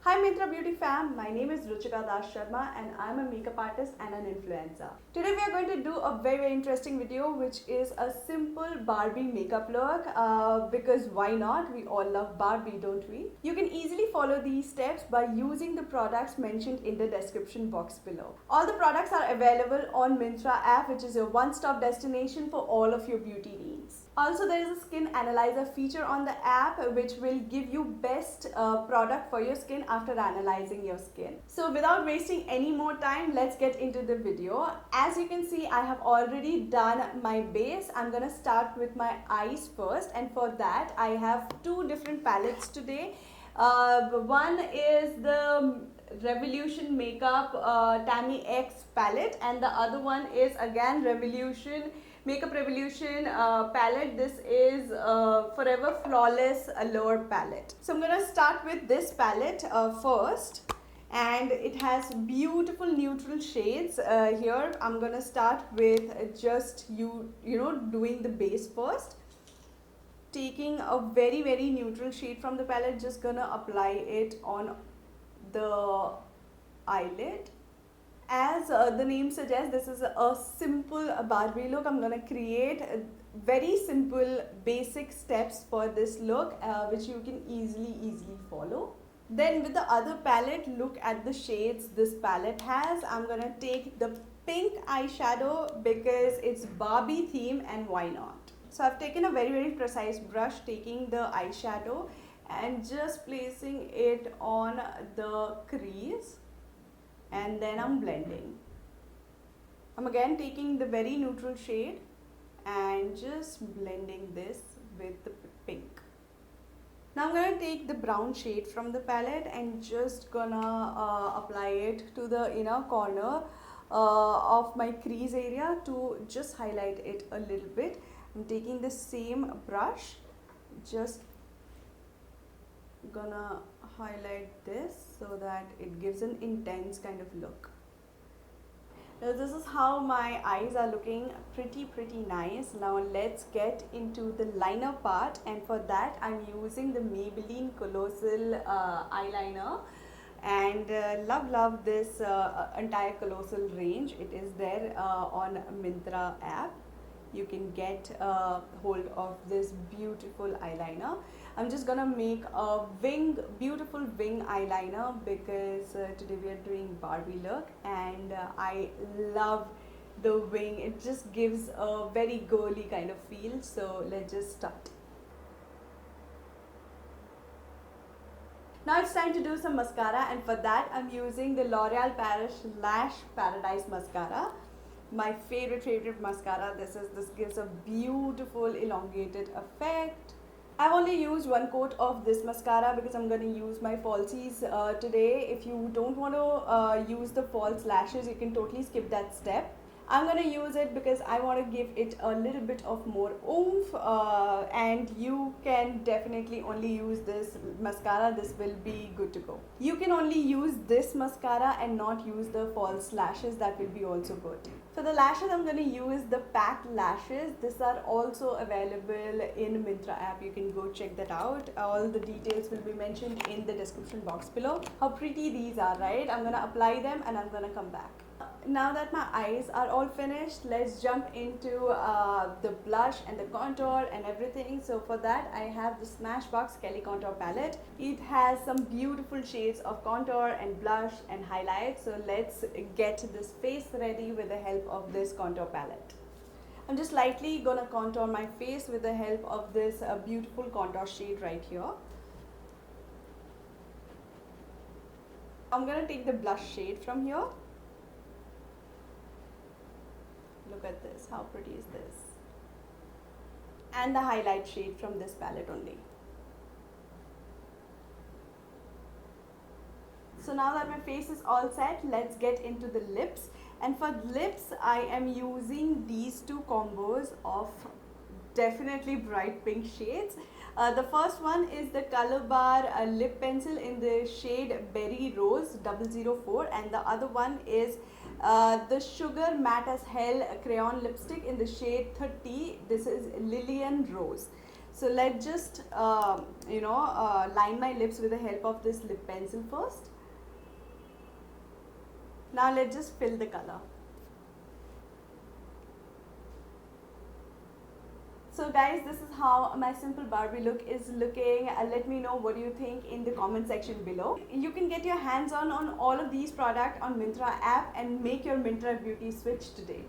Hi Myntra Beauty fam, my name is Ruchita Sharma and I'm a makeup artist and an influencer. Today we are going to do a very interesting video which is a simple Barbie makeup look because why not? We all love Barbie, don't we? You can easily follow these steps by using the products mentioned in the description box below. All the products are available on Myntra app, which is your one-stop destination for all of your beauty needs. Also, there is a skin analyzer feature on the app which will give you best product for your skin after analyzing your skin. So without wasting any more time, let's get into the video. As you can see, I have already done my base. I'm gonna start with my eyes first, and for that I have two different palettes today. One is the Revolution Makeup Tammy X palette, and the other one is again Makeup Revolution palette. This is Forever Flawless Allure palette. So I'm gonna start with this palette first, and it has beautiful neutral shades. Here I'm gonna start with just doing the base first. Taking a very neutral shade from the palette, just gonna apply it on the eyelid. As the name suggests, this is a simple Barbie look. I'm gonna create very simple basic steps for this look which you can easily follow. Then with the other palette, look at the shades this palette has. I'm gonna take the pink eyeshadow because it's Barbie theme, and why not? So I've taken a very precise brush, taking the eyeshadow and just placing it on the crease, and then I'm blending. I'm again taking the very neutral shade and just blending this with the pink. Now I'm gonna take the brown shade from the palette and just gonna apply it to the inner corner of my crease area to just highlight it a little bit. I'm taking the same brush, just gonna highlight this so that it gives an intense kind of look. Now this is how my eyes are looking, pretty nice. Now let's get into the liner part, and for that I'm using the Maybelline Colossal eyeliner, and love this entire Colossal range. It is there on Myntra app. You can get hold of this beautiful eyeliner. I'm just gonna make a beautiful wing eyeliner because today we are doing Barbie look, and I love the wing. It just gives a very girly kind of feel. So let's just start. Now it's time to do some mascara, and for that I'm using the L'Oreal Paris Lash Paradise Mascara. My favorite mascara. This gives a beautiful elongated effect. I've only used one coat of this mascara because I'm going to use my falsies today. If you don't want to use the false lashes, you can totally skip that step. I'm going to use it because I want to give it a little bit of more oomph, and you can definitely only use this mascara. This will be good to go. You can only use this mascara and not use the false lashes. That will be also good. For the lashes, I'm going to use the packed lashes. These are also available in Myntra app. You can go check that out. All the details will be mentioned in the description box below. How pretty these are, right? I'm going to apply them and I'm going to come back. Now that my eyes are all finished, let's jump into the blush and the contour and everything. So for that, I have the Smashbox Kelly Contour Palette. It has some beautiful shades of contour and blush and highlight. So let's get this face ready with the help of this contour palette. I'm just lightly gonna contour my face with the help of this beautiful contour shade right here. I'm gonna take the blush shade from here. Look at this, how pretty is this? And the highlight shade from this palette only. So now that my face is all set, let's get into the lips. And for lips, I am using these two combos of definitely bright pink shades. The first one is the Color Bar lip pencil in the shade Berry Rose 004, and the other one is the Sugar Matte as Hell crayon lipstick in the shade 30. This is Lillian Rose. So let's just line my lips with the help of this lip pencil first. Now let's just fill the color. So guys, this is how my simple Barbie look is looking. Let me know what do you think in the comment section below. You can get your hands on all of these products on Myntra app and make your Myntra beauty switch today.